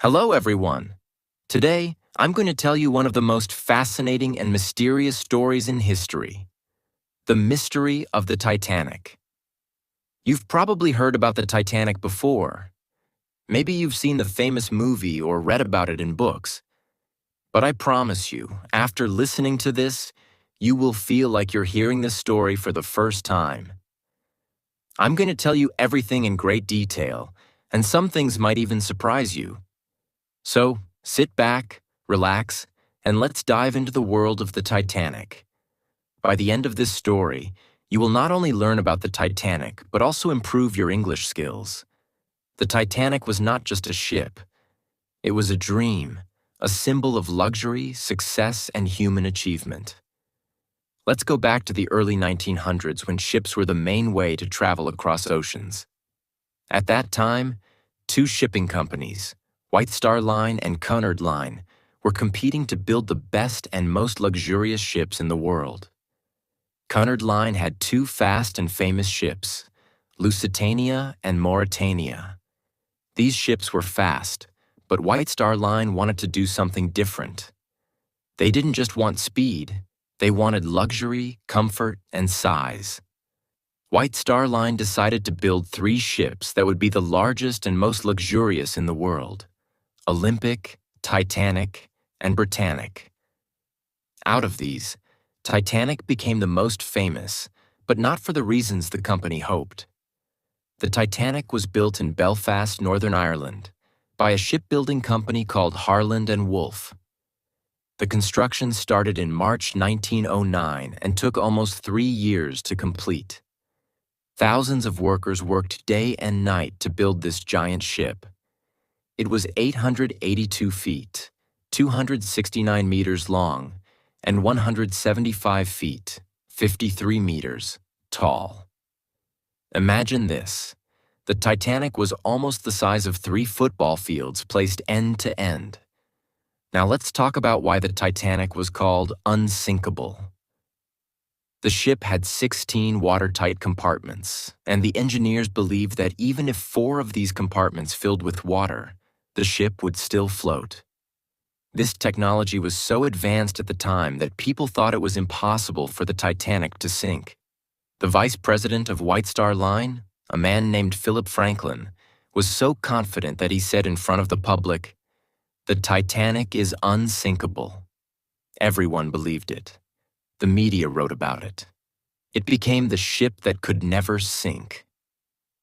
Hello, everyone. Today, I'm going to tell you one of the most fascinating and mysterious stories in history, the mystery of the Titanic. You've probably heard about the Titanic before. Maybe you've seen the famous movie or read about it in books. But I promise you, after listening to this, you will feel like you're hearing this story for the first time. I'm going to tell you everything in great detail, and some things might even surprise you. So, sit back, relax, and let's dive into the world of the Titanic. By the end of this story, you will not only learn about the Titanic, but also improve your English skills. The Titanic was not just a ship. It was a dream, a symbol of luxury, success, and human achievement. Let's go back to the early 1900s when ships were the main way to travel across oceans. At that time, two shipping companies, White Star Line and Cunard Line, were competing to build the best and most luxurious ships in the world. Cunard Line had two fast and famous ships, Lusitania and Mauretania. These ships were fast, but White Star Line wanted to do something different. They didn't just want speed, they wanted luxury, comfort, and size. White Star Line decided to build three ships that would be the largest and most luxurious in the world: Olympic, Titanic, and Britannic. Out of these, Titanic became the most famous, but not for the reasons the company hoped. The Titanic was built in Belfast, Northern Ireland, by a shipbuilding company called Harland and Wolff. The construction started in March 1909 and took almost 3 years to complete. Thousands of workers worked day and night to build this giant ship. It was 882 feet, 269 meters long, and 175 feet, 53 meters, tall. Imagine this. The Titanic was almost the size of 3 football fields placed end to end. Now let's talk about why the Titanic was called unsinkable. The ship had 16 watertight compartments, and the engineers believed that even if 4 of these compartments filled with water, the ship would still float. This technology was so advanced at the time that people thought it was impossible for the Titanic to sink. The vice president of White Star Line, a man named Philip Franklin, was so confident that he said in front of the public, "The Titanic is unsinkable." Everyone believed it. The media wrote about it. It became the ship that could never sink.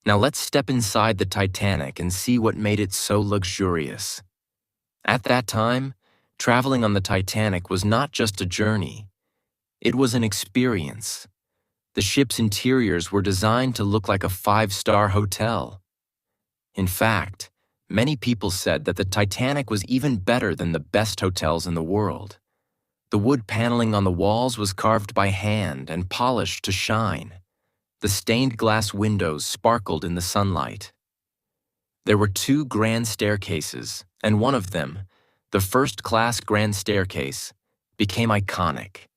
Now let's step inside the Titanic and see what made it so luxurious. At that time, traveling on the Titanic was not just a journey. It was an experience. The ship's interiors were designed to look like a 5-star hotel. In fact, many people said that the Titanic was even better than the best hotels in the world. The wood paneling on the walls was carved by hand and polished to shine. The stained glass windows sparkled in the sunlight. There were 2 grand staircases, and one of them, the first-class grand staircase, became iconic.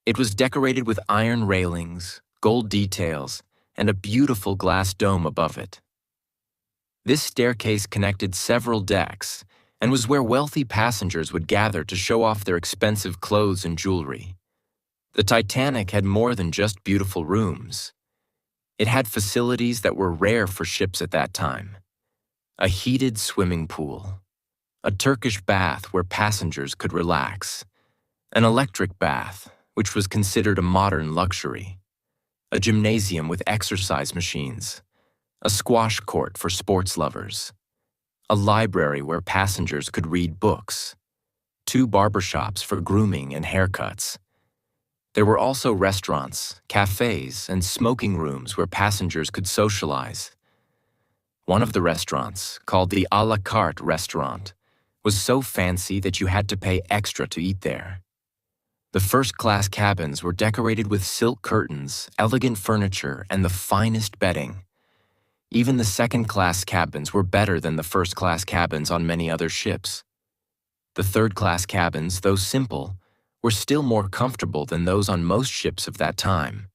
It was decorated with iron railings, gold details, and a beautiful glass dome above it. This staircase connected several decks and was where wealthy passengers would gather to show off their expensive clothes and jewelry. The Titanic had more than just beautiful rooms. It had facilities that were rare for ships at that time. A heated swimming pool, a Turkish bath where passengers could relax, an electric bath, which was considered a modern luxury, a gymnasium with exercise machines, a squash court for sports lovers, a library where passengers could read books, 2 barbershops for grooming and haircuts. There were also restaurants, cafes, and smoking rooms where passengers could socialize. One of the restaurants, called the a la carte restaurant, was so fancy that you had to pay extra to eat there. The first-class cabins were decorated with silk curtains, elegant furniture, and the finest bedding. Even the second-class cabins were better than the first-class cabins on many other ships. The third-class cabins, though simple, were still more comfortable than those on most ships of that time.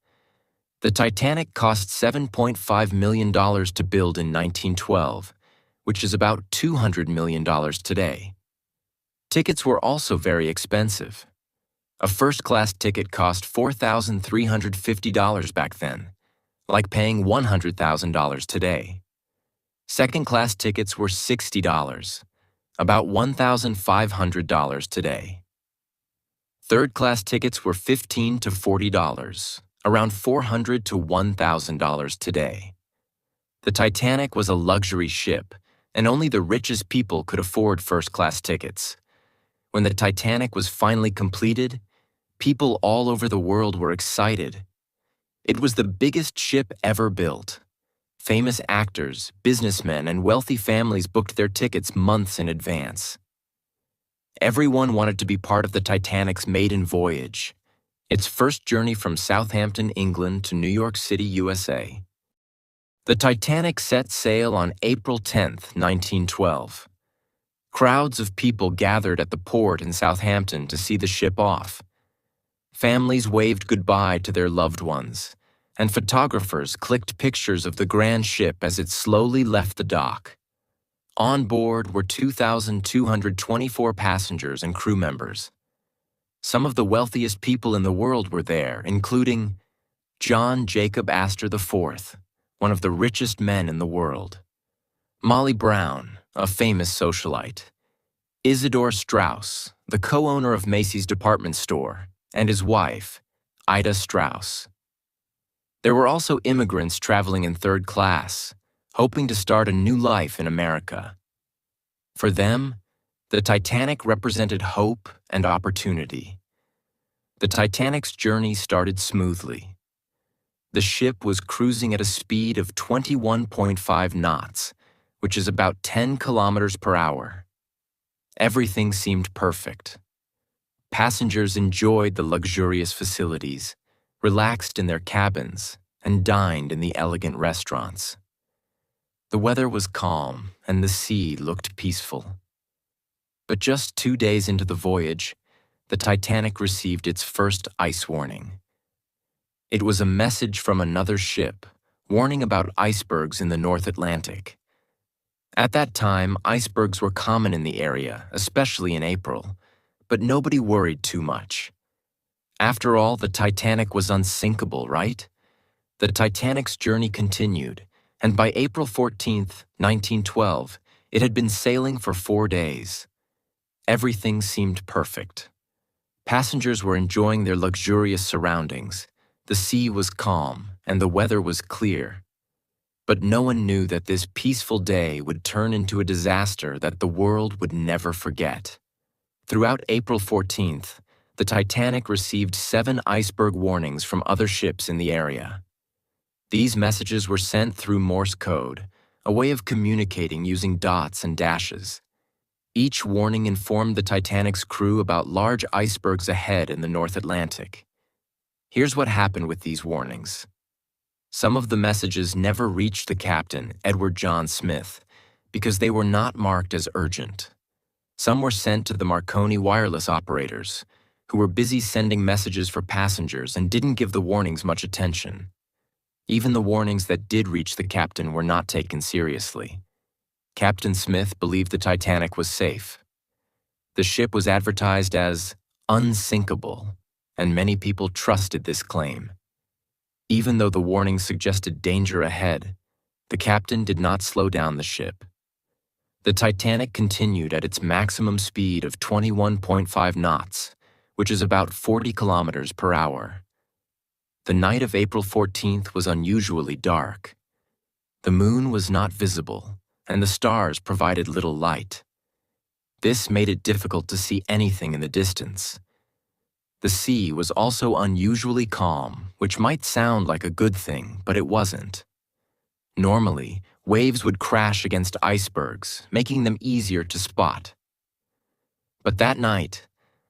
The Titanic cost $7.5 million to build in 1912, which is about $200 million today. Tickets were also very expensive. A first-class ticket cost $4,350 back then, like paying $100,000 today. Second-class tickets were $60, about $1,500 today. Third-class tickets were $15 to $40, around $400 to $1,000 today. The Titanic was a luxury ship, and only the richest people could afford first-class tickets. When the Titanic was finally completed, people all over the world were excited. It was the biggest ship ever built. Famous actors, businessmen, and wealthy families booked their tickets months in advance. Everyone wanted to be part of the Titanic's maiden voyage, its first journey from Southampton, England to New York City, USA. The Titanic set sail on April 10, 1912. Crowds of people gathered at the port in Southampton to see the ship off. Families waved goodbye to their loved ones, and photographers clicked pictures of the grand ship as it slowly left the dock. On board were 2,224 passengers and crew members. Some of the wealthiest people in the world were there, including John Jacob Astor IV, one of the richest men in the world; Molly Brown, a famous socialite; Isidor Straus, the co-owner of Macy's department store, and his wife, Ida Straus. There were also immigrants traveling in third class, hoping to start a new life in America. For them, the Titanic represented hope and opportunity. The Titanic's journey started smoothly. The ship was cruising at a speed of 21.5 knots, which is about 10 kilometers per hour. Everything seemed perfect. Passengers enjoyed the luxurious facilities, relaxed in their cabins, and dined in the elegant restaurants. The weather was calm, and the sea looked peaceful. But just 2 days into the voyage, the Titanic received its first ice warning. It was a message from another ship, warning about icebergs in the North Atlantic. At that time, icebergs were common in the area, especially in April, but nobody worried too much. After all, the Titanic was unsinkable, right? The Titanic's journey continued, and by April 14, 1912, it had been sailing for 4 days. Everything seemed perfect. Passengers were enjoying their luxurious surroundings. The sea was calm, and the weather was clear. But no one knew that this peaceful day would turn into a disaster that the world would never forget. Throughout April 14th, the Titanic received 7 iceberg warnings from other ships in the area. These messages were sent through Morse code, a way of communicating using dots and dashes. Each warning informed the Titanic's crew about large icebergs ahead in the North Atlantic. Here's what happened with these warnings. Some of the messages never reached the captain, Edward John Smith, because they were not marked as urgent. Some were sent to the Marconi wireless operators, who were busy sending messages for passengers and didn't give the warnings much attention. Even the warnings that did reach the captain were not taken seriously. Captain Smith believed the Titanic was safe. The ship was advertised as unsinkable, and many people trusted this claim. Even though the warnings suggested danger ahead, the captain did not slow down the ship. The Titanic continued at its maximum speed of 21.5 knots, which is about 40 kilometers per hour. The night of April 14th was unusually dark. The moon was not visible, and the stars provided little light. This made it difficult to see anything in the distance. The sea was also unusually calm, which might sound like a good thing, but it wasn't. Normally, waves would crash against icebergs, making them easier to spot. But that night,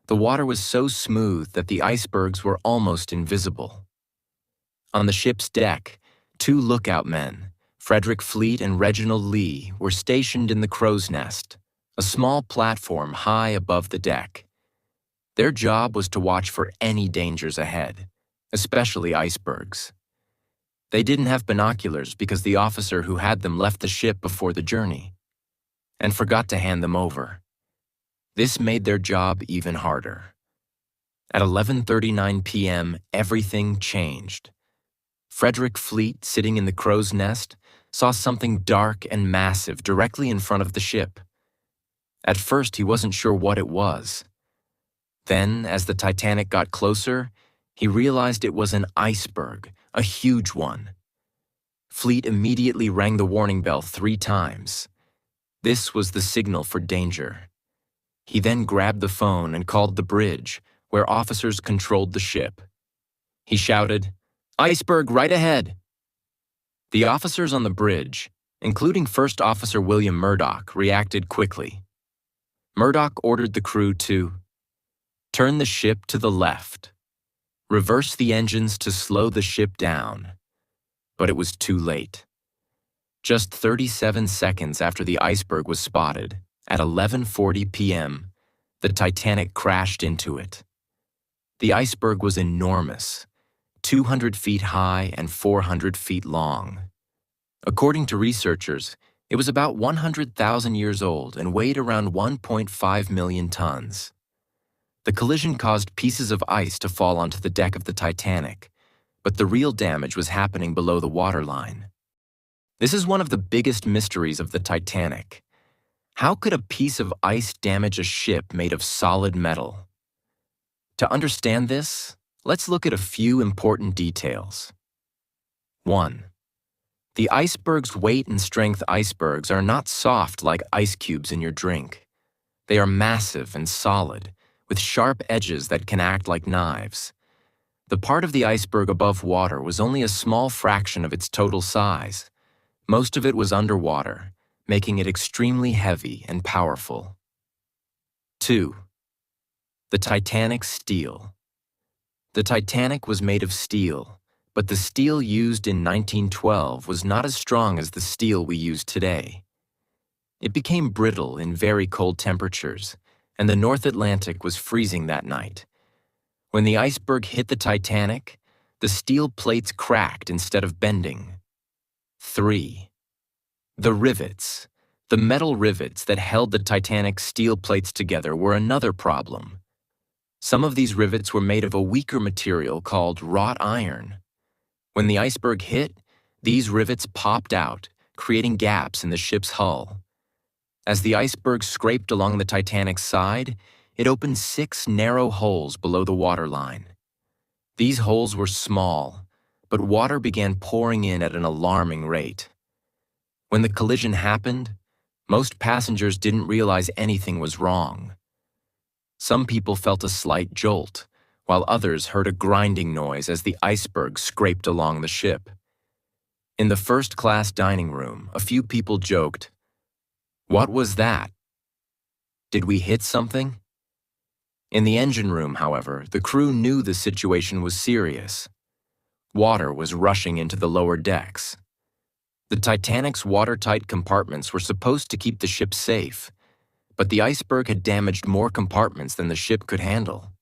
the water was so smooth that the icebergs were almost invisible. On the ship's deck, 2 lookout men, Frederick Fleet and Reginald Lee, were stationed in the crow's nest, a small platform high above the deck. Their job was to watch for any dangers ahead, especially icebergs. They didn't have binoculars because the officer who had them left the ship before the journey. and forgot to hand them over. This made their job even harder. At 11:39 p.m., everything changed. Frederick Fleet, sitting in the crow's nest, saw something dark and massive directly in front of the ship. At first, he wasn't sure what it was. Then, as the Titanic got closer, he realized it was an iceberg, a huge one. Fleet immediately rang the warning bell 3 times. This was the signal for danger. He then grabbed the phone and called the bridge, where officers controlled the ship. He shouted, "Iceberg right ahead!" The officers on the bridge, including First Officer William Murdoch, reacted quickly. Murdoch ordered the crew to turn the ship to the left, reverse the engines to slow the ship down. But it was too late. Just 37 seconds after the iceberg was spotted, at 11:40 p.m., the Titanic crashed into it. The iceberg was enormous, 200 feet high and 400 feet long. According to researchers, it was about 100,000 years old and weighed around 1.5 million tons. The collision caused pieces of ice to fall onto the deck of the Titanic, but the real damage was happening below the waterline. This is one of the biggest mysteries of the Titanic. How could a piece of ice damage a ship made of solid metal? To understand this, let's look at a few important details. 1. The iceberg's weight and strength icebergs are not soft like ice cubes in your drink. They are massive and solid, with sharp edges that can act like knives. The part of the iceberg above water was only a small fraction of its total size. Most of it was underwater, making it extremely heavy and powerful. 2. The Titanic's steel. The Titanic was made of steel, but the steel used in 1912 was not as strong as the steel we use today. It became brittle in very cold temperatures, and the North Atlantic was freezing that night. When the iceberg hit the Titanic, the steel plates cracked instead of bending. 3. The rivets. The metal rivets that held the Titanic's steel plates together were another problem. Some of these rivets were made of a weaker material called wrought iron. When the iceberg hit, these rivets popped out, creating gaps in the ship's hull. As the iceberg scraped along the Titanic's side, it opened 6 narrow holes below the waterline. These holes were small, but water began pouring in at an alarming rate. When the collision happened, most passengers didn't realize anything was wrong. Some people felt a slight jolt, while others heard a grinding noise as the iceberg scraped along the ship. In the first-class dining room, a few people joked, "What was that? Did we hit something?" In the engine room, however, the crew knew the situation was serious. Water was rushing into the lower decks. The Titanic's watertight compartments were supposed to keep the ship safe, but the iceberg had damaged more compartments than the ship could handle.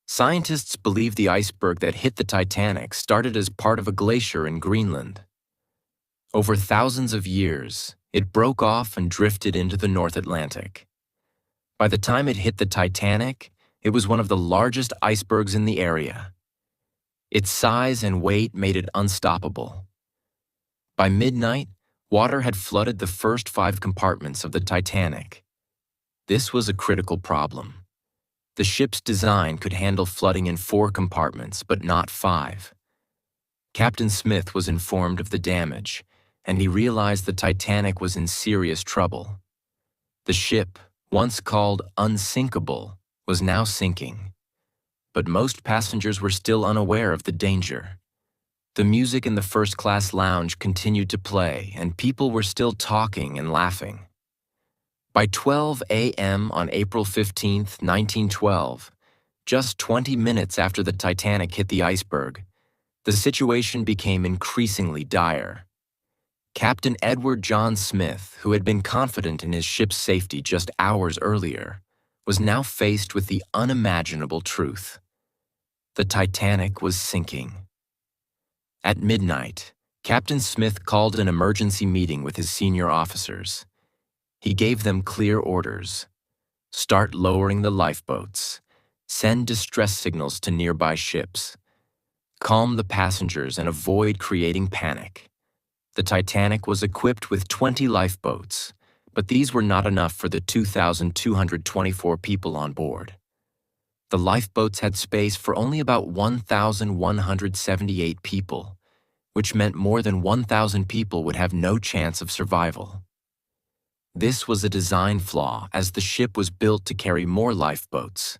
Scientists believe the iceberg that hit the Titanic started as part of a glacier in Greenland. Over thousands of years, it broke off and drifted into the North Atlantic. By the time it hit the Titanic, it was one of the largest icebergs in the area. Its size and weight made it unstoppable. By midnight, water had flooded the first 5 compartments of the Titanic. This was a critical problem. The ship's design could handle flooding in 4 compartments, but not 5. Captain Smith was informed of the damage, and he realized the Titanic was in serious trouble. The ship, once called unsinkable, was now sinking. But most passengers were still unaware of the danger. The music in the first-class lounge continued to play, and people were still talking and laughing. By 12 a.m. on April 15, 1912, just 20 minutes after the Titanic hit the iceberg, the situation became increasingly dire. Captain Edward John Smith, who had been confident in his ship's safety just hours earlier, was now faced with the unimaginable truth. The Titanic was sinking. At midnight, Captain Smith called an emergency meeting with his senior officers. He gave them clear orders. Start lowering the lifeboats. Send distress signals to nearby ships. Calm the passengers and avoid creating panic. The Titanic was equipped with 20 lifeboats, but these were not enough for the 2,224 people on board. The lifeboats had space for only about 1,178 people, which meant more than 1,000 people would have no chance of survival. This was a design flaw, as the ship was built to carry more lifeboats,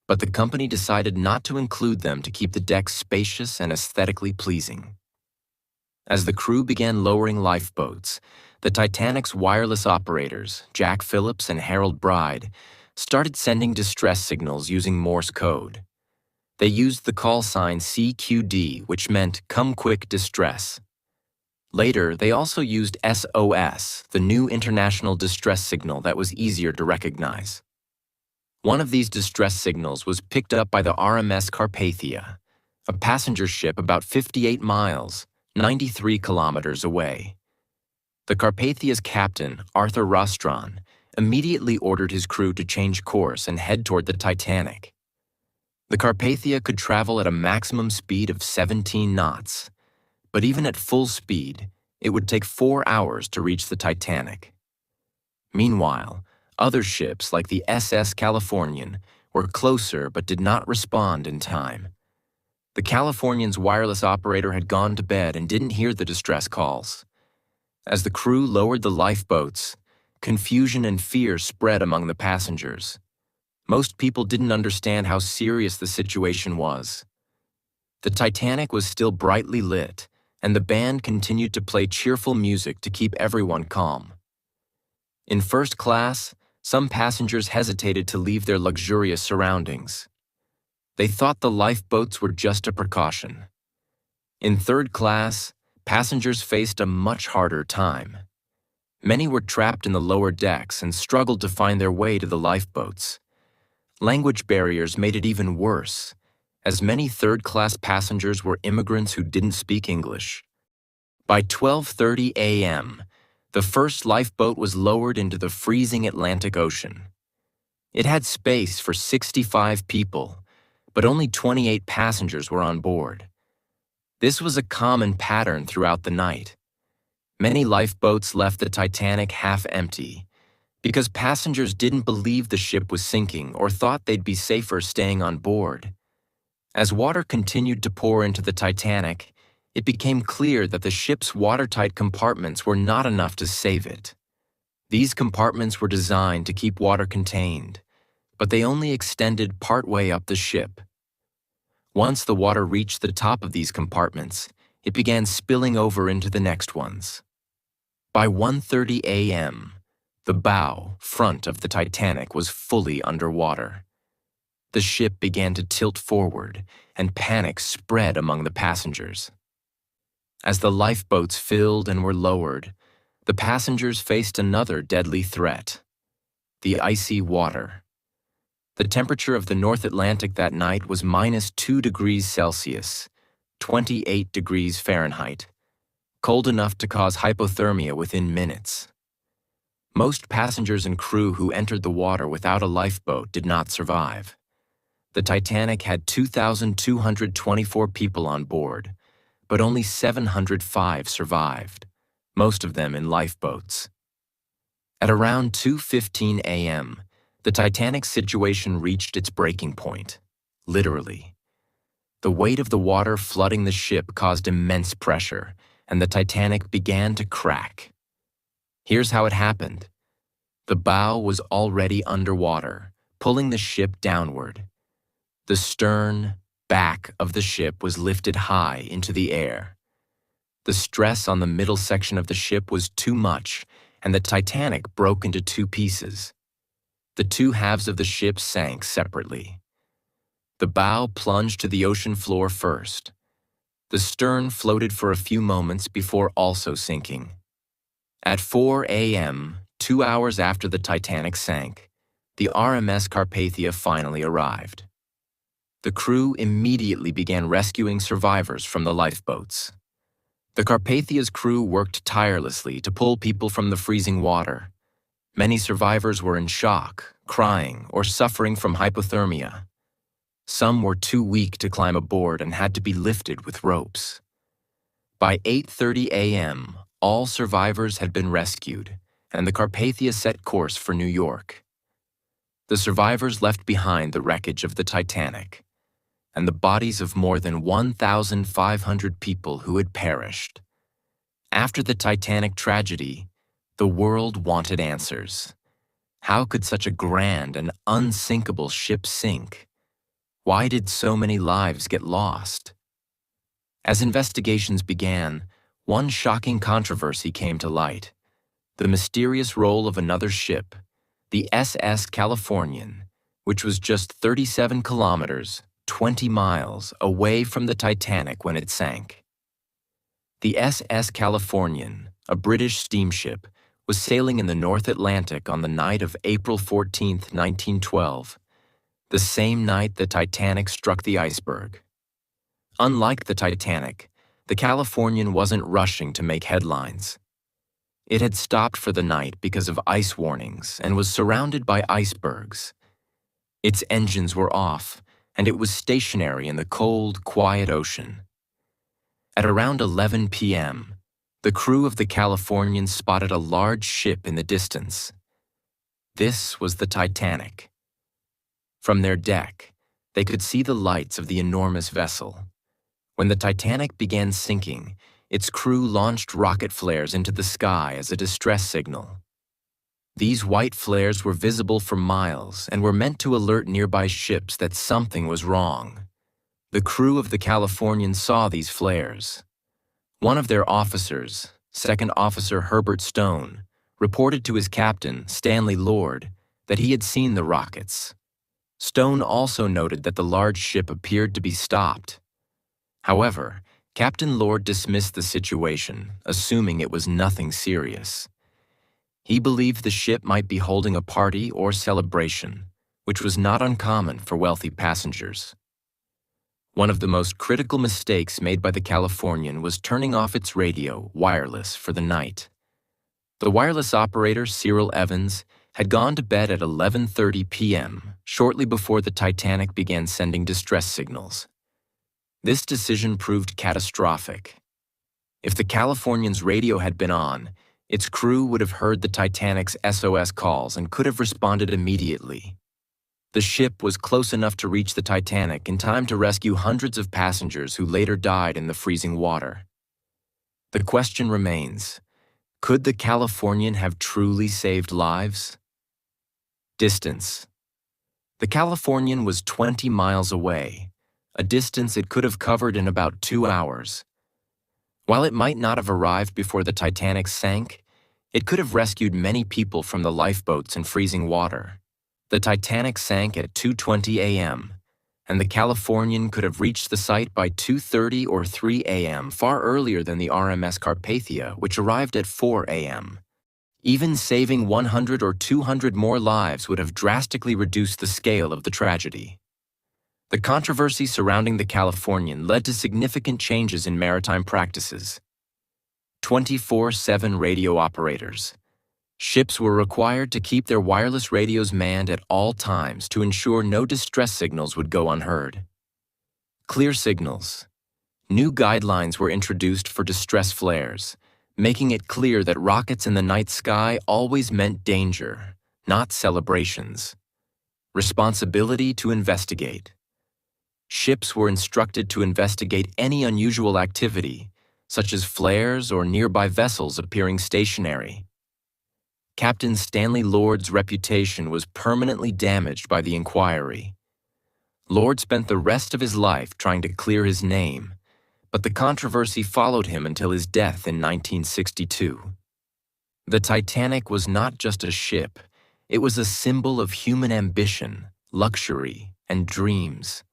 but the company decided not to include them to keep the decks spacious and aesthetically pleasing. As the crew began lowering lifeboats, the Titanic's wireless operators, Jack Phillips and Harold Bride, started sending distress signals using Morse code. They used the call sign CQD, which meant Come Quick Distress. Later, they also used SOS, the new international distress signal that was easier to recognize. One of these distress signals was picked up by the RMS Carpathia, a passenger ship about 58 miles, 93 kilometers away. The Carpathia's captain, Arthur Rostron, immediately ordered his crew to change course and head toward the Titanic. The Carpathia could travel at a maximum speed of 17 knots, but even at full speed, it would take 4 hours to reach the Titanic. Meanwhile, other ships like the SS Californian were closer but did not respond in time. The Californian's wireless operator had gone to bed and didn't hear the distress calls. As the crew lowered the lifeboats, confusion and fear spread among the passengers. Most people didn't understand how serious the situation was. The Titanic was still brightly lit, and the band continued to play cheerful music to keep everyone calm. In first class, some passengers hesitated to leave their luxurious surroundings. They thought the lifeboats were just a precaution. In third class, passengers faced a much harder time. Many were trapped in the lower decks and struggled to find their way to the lifeboats. Language barriers made it even worse, as many third-class passengers were immigrants who didn't speak English. By 12:30 a.m., the first lifeboat was lowered into the freezing Atlantic Ocean. It had space for 65 people, but only 28 passengers were on board. This was a common pattern throughout the night. Many lifeboats left the Titanic half empty because passengers didn't believe the ship was sinking or thought they'd be safer staying on board. As water continued to pour into the Titanic, it became clear that the ship's watertight compartments were not enough to save it. These compartments were designed to keep water contained, but they only extended partway up the ship. Once the water reached the top of these compartments, it began spilling over into the next ones. By 1:30 a.m., the bow, front of the Titanic was fully underwater. The ship began to tilt forward, and panic spread among the passengers. As the lifeboats filled and were lowered, the passengers faced another deadly threat: the icy water. The temperature of the North Atlantic that night was -2 degrees Celsius, 28 degrees Fahrenheit, cold enough to cause hypothermia within minutes. Most passengers and crew who entered the water without a lifeboat did not survive. The Titanic had 2,224 people on board, but only 705 survived, most of them in lifeboats. At around 2:15 a.m., the Titanic's situation reached its breaking point, literally. The weight of the water flooding the ship caused immense pressure, and the Titanic began to crack. Here's how it happened. The bow was already underwater, pulling the ship downward. The stern, back of the ship was lifted high into the air. The stress on the middle section of the ship was too much, and the Titanic broke into two pieces. The two halves of the ship sank separately. The bow plunged to the ocean floor first. The stern floated for a few moments before also sinking. At 4 a.m., 2 hours after the Titanic sank, the RMS Carpathia finally arrived. The crew immediately began rescuing survivors from the lifeboats. The Carpathia's crew worked tirelessly to pull people from the freezing water. Many survivors were in shock, crying, or suffering from hypothermia. Some were too weak to climb aboard and had to be lifted with ropes. By 8:30 a.m., all survivors had been rescued, and the Carpathia set course for New York. The survivors left behind the wreckage of the Titanic and the bodies of more than 1,500 people who had perished. After the Titanic tragedy, the world wanted answers. How could such a grand and unsinkable ship sink? Why did so many lives get lost? As investigations began, one shocking controversy came to light: the mysterious role of another ship, the SS Californian, which was just 37 kilometers, 20 miles away from the Titanic when it sank. The SS Californian, a British steamship, was sailing in the North Atlantic on the night of April 14, 1912, the same night the Titanic struck the iceberg. Unlike the Titanic, the Californian wasn't rushing to make headlines. It had stopped for the night because of ice warnings and was surrounded by icebergs. Its engines were off, and it was stationary in the cold, quiet ocean. At around 11 p.m., the crew of the Californian spotted a large ship in the distance. This was the Titanic. From their deck, they could see the lights of the enormous vessel. When the Titanic began sinking, its crew launched rocket flares into the sky as a distress signal. These white flares were visible for miles and were meant to alert nearby ships that something was wrong. The crew of the Californian saw these flares. One of their officers, Second Officer Herbert Stone, reported to his captain, Stanley Lord, that he had seen the rockets. Stone also noted that the large ship appeared to be stopped. However, Captain Lord dismissed the situation, assuming it was nothing serious. He believed the ship might be holding a party or celebration, which was not uncommon for wealthy passengers. One of the most critical mistakes made by the Californian was turning off its radio, wireless, for the night. The wireless operator, Cyril Evans, had gone to bed at 11:30 p.m., shortly before the Titanic began sending distress signals. This decision proved catastrophic. If the Californian's radio had been on, its crew would have heard the Titanic's SOS calls and could have responded immediately. The ship was close enough to reach the Titanic in time to rescue hundreds of passengers who later died in the freezing water. The question remains: could the Californian have truly saved lives? Distance. The Californian was 20 miles away, a distance it could have covered in about 2 hours. While it might not have arrived before the Titanic sank, it could have rescued many people from the lifeboats in freezing water. The Titanic sank at 2:20 a.m., and the Californian could have reached the site by 2:30 or 3 a.m., far earlier than the RMS Carpathia, which arrived at 4 a.m. Even saving 100 or 200 more lives would have drastically reduced the scale of the tragedy. The controversy surrounding the Californian led to significant changes in maritime practices. 24/7 radio operators. Ships were required to keep their wireless radios manned at all times to ensure no distress signals would go unheard. Clear signals. New guidelines were introduced for distress flares, making it clear that rockets in the night sky always meant danger, not celebrations. Responsibility to investigate. Ships were instructed to investigate any unusual activity, such as flares or nearby vessels appearing stationary. Captain Stanley Lord's reputation was permanently damaged by the inquiry. Lord spent the rest of his life trying to clear his name, but the controversy followed him until his death in 1962. The Titanic was not just a ship, it was a symbol of human ambition, luxury, and dreams.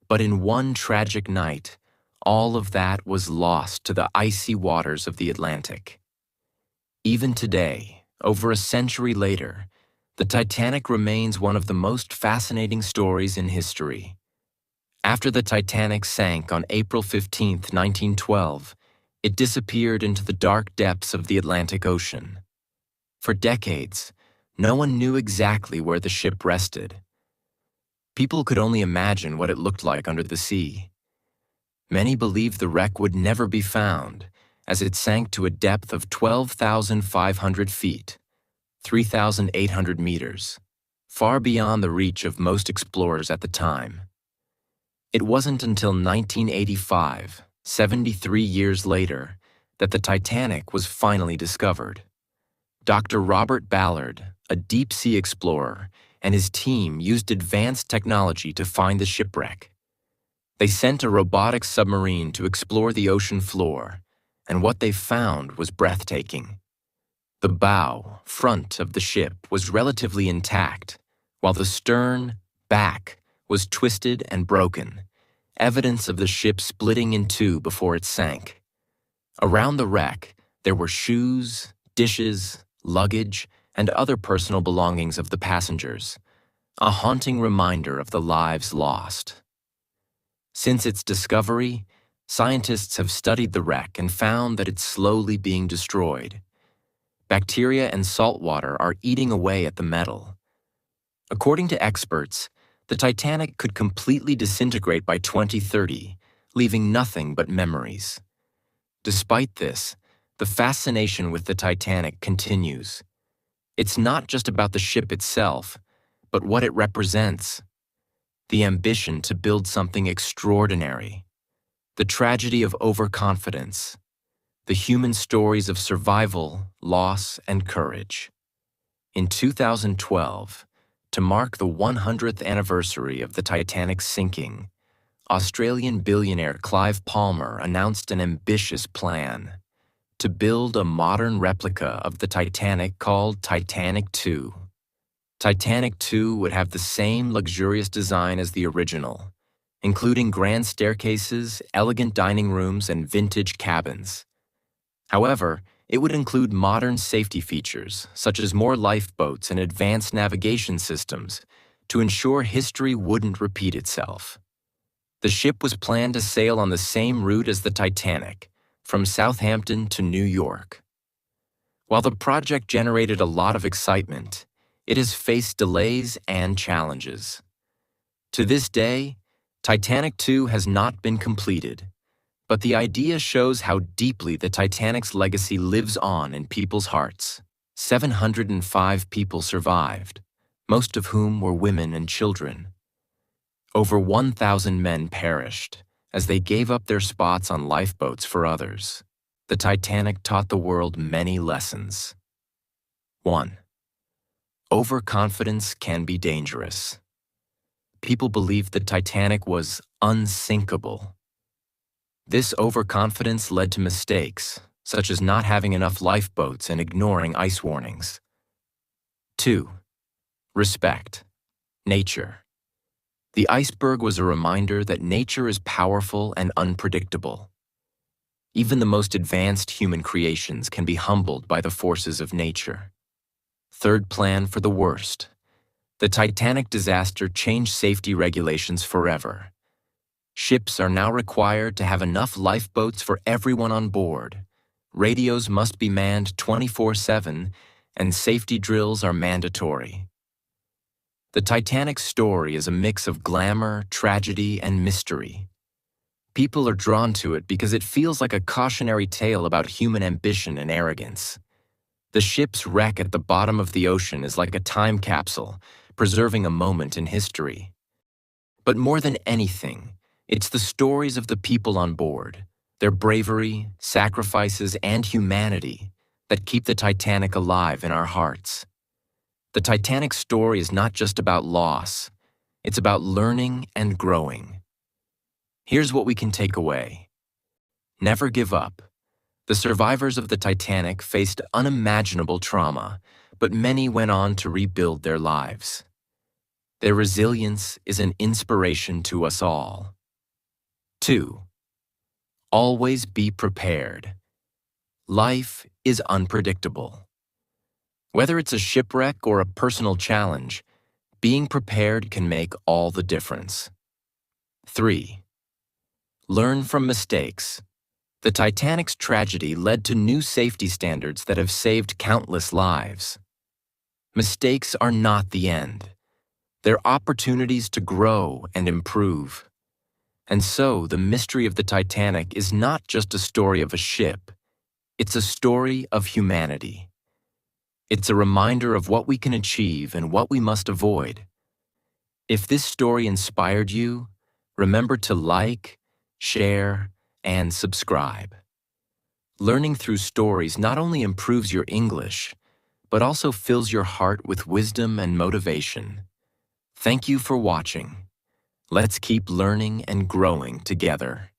But in one tragic night, all of that was lost to the icy waters of the Atlantic. Even today, over a century later, the Titanic remains one of the most fascinating stories in history. After the Titanic sank on April 15, 1912, it disappeared into the dark depths of the Atlantic Ocean. For decades, No one knew exactly where the ship rested. People could only imagine what it looked like under the sea. Many believed the wreck would never be found, as it sank to a depth of 12,500 feet, 3,800 meters, far beyond the reach of most explorers at the time. It wasn't until 1985, 73 years later, that the Titanic was finally discovered. Dr. Robert Ballard, a deep-sea explorer, and his team used advanced technology to find the shipwreck. They sent a robotic submarine to explore the ocean floor, and what they found was breathtaking. The bow, front of the ship was relatively intact, while the stern, back, was twisted and broken, evidence of the ship splitting in two before it sank. Around the wreck, there were shoes, dishes, luggage, and other personal belongings of the passengers, a haunting reminder of the lives lost. Since its discovery, scientists have studied the wreck and found that it's slowly being destroyed. Bacteria and salt water are eating away at the metal. According to experts, the Titanic could completely disintegrate by 2030, leaving nothing but memories. Despite this, the fascination with the Titanic continues. It's not just about the ship itself, but what it represents. The ambition to build something extraordinary. The tragedy of overconfidence. The human stories of survival, loss, and courage. In 2012, to mark the 100th anniversary of the Titanic's sinking, Australian billionaire Clive Palmer announced an ambitious plan to build a modern replica of the Titanic called Titanic 2. Titanic 2 would have the same luxurious design as the original, including grand staircases, elegant dining rooms, and vintage cabins. However, it would include modern safety features, such as more lifeboats and advanced navigation systems, to ensure history wouldn't repeat itself. The ship was planned to sail on the same route as the Titanic, from Southampton to New York. While the project generated a lot of excitement, it has faced delays and challenges. To this day, Titanic 2 has not been completed, but the idea shows how deeply the Titanic's legacy lives on in people's hearts. 705 people survived, most of whom were women and children. Over 1,000 men perished as they gave up their spots on lifeboats for others. The Titanic taught the world many lessons. 1. Overconfidence can be dangerous. People believed the Titanic was unsinkable. This overconfidence led to mistakes, such as not having enough lifeboats and ignoring ice warnings. 2. Respect. Nature. The iceberg was a reminder that nature is powerful and unpredictable. Even the most advanced human creations can be humbled by the forces of nature. 3rd, plan for the worst. The Titanic disaster changed safety regulations forever. Ships are now required to have enough lifeboats for everyone on board. Radios must be manned 24/7, and safety drills are mandatory. The Titanic's story is a mix of glamour, tragedy, and mystery. People are drawn to it because it feels like a cautionary tale about human ambition and arrogance. The ship's wreck at the bottom of the ocean is like a time capsule, preserving a moment in history. But more than anything, it's the stories of the people on board, their bravery, sacrifices, and humanity that keep the Titanic alive in our hearts. The Titanic story is not just about loss, it's about learning and growing. Here's what we can take away. Never give up. The survivors of the Titanic faced unimaginable trauma, but many went on to rebuild their lives. Their resilience is an inspiration to us all. 2. Always be prepared. Life is unpredictable. Whether it's a shipwreck or a personal challenge, being prepared can make all the difference. 3. Learn from mistakes. The Titanic's tragedy led to new safety standards that have saved countless lives. Mistakes are not the end. They're opportunities to grow and improve. And so, the mystery of the Titanic is not just a story of a ship. It's a story of humanity. It's a reminder of what we can achieve and what we must avoid. If this story inspired you, remember to like, share, and subscribe. Learning through stories not only improves your English, but also fills your heart with wisdom and motivation. Thank you for watching. Let's keep learning and growing together.